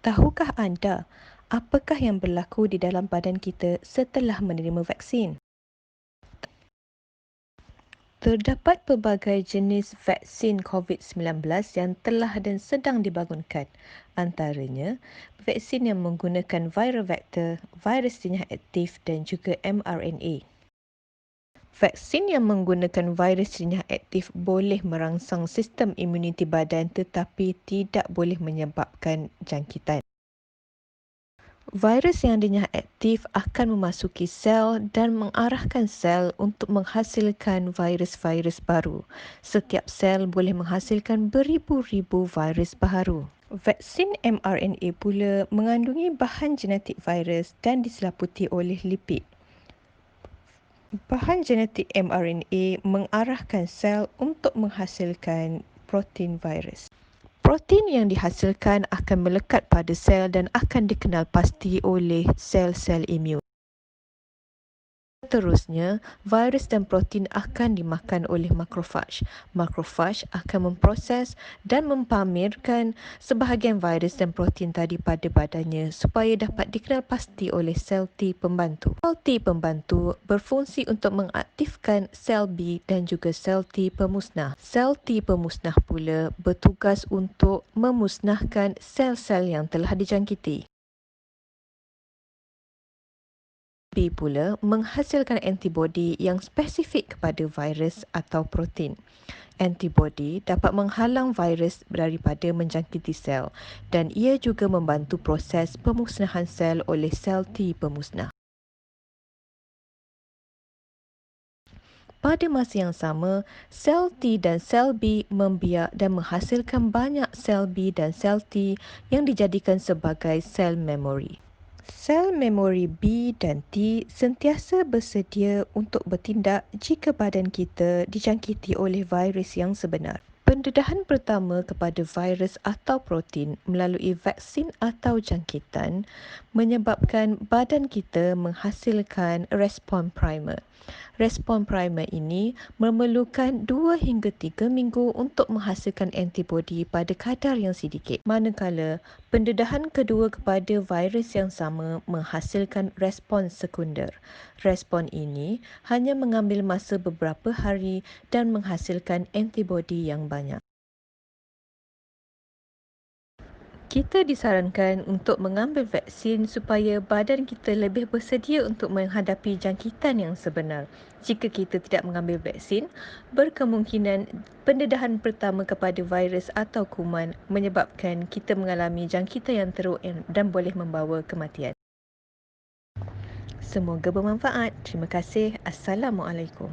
Tahukah anda apakah yang berlaku di dalam badan kita setelah menerima vaksin? Terdapat pelbagai jenis vaksin COVID-19 yang telah dan sedang dibangunkan. Antaranya, vaksin yang menggunakan viral vektor, virus jenis aktif dan juga mRNA. Vaksin yang menggunakan virus jenis aktif boleh merangsang sistem imuniti badan tetapi tidak boleh menyebabkan jangkitan. Virus yang dinyah aktif akan memasuki sel dan mengarahkan sel untuk menghasilkan virus-virus baru. Setiap sel boleh menghasilkan beribu-ribu virus baru. Vaksin mRNA pula mengandungi bahan genetik virus dan diselaputi oleh lipid. Bahan genetik mRNA mengarahkan sel untuk menghasilkan protein virus. Protein yang dihasilkan akan melekat pada sel dan akan dikenal pasti oleh sel-sel imun. Seterusnya, virus dan protein akan dimakan oleh makrofag. Makrofag akan memproses dan mempamerkan sebahagian virus dan protein tadi pada badannya supaya dapat dikenal pasti oleh sel T pembantu. Sel T pembantu berfungsi untuk mengaktifkan sel B dan juga sel T pemusnah. Sel T pemusnah pula bertugas untuk memusnahkan sel-sel yang telah dijangkiti. B pula menghasilkan antibodi yang spesifik kepada virus atau protein. Antibodi dapat menghalang virus daripada menjangkiti sel dan ia juga membantu proses pemusnahan sel oleh sel T pemusnah. Pada masa yang sama, sel T dan sel B membiak dan menghasilkan banyak sel B dan sel T yang dijadikan sebagai sel memori. Sel memori B dan T sentiasa bersedia untuk bertindak jika badan kita dijangkiti oleh virus yang sebenar. Pendedahan pertama kepada virus atau protein melalui vaksin atau jangkitan menyebabkan badan kita menghasilkan respon primer. Respon primer ini memerlukan 2 hingga 3 minggu untuk menghasilkan antibodi pada kadar yang sedikit. Manakala pendedahan kedua kepada virus yang sama menghasilkan respon sekunder. Respon ini hanya mengambil masa beberapa hari dan menghasilkan antibodi yang banyak. Kita disarankan untuk mengambil vaksin supaya badan kita lebih bersedia untuk menghadapi jangkitan yang sebenar. Jika kita tidak mengambil vaksin, berkemungkinan pendedahan pertama kepada virus atau kuman menyebabkan kita mengalami jangkitan yang teruk dan boleh membawa kematian. Semoga bermanfaat. Terima kasih. Assalamualaikum.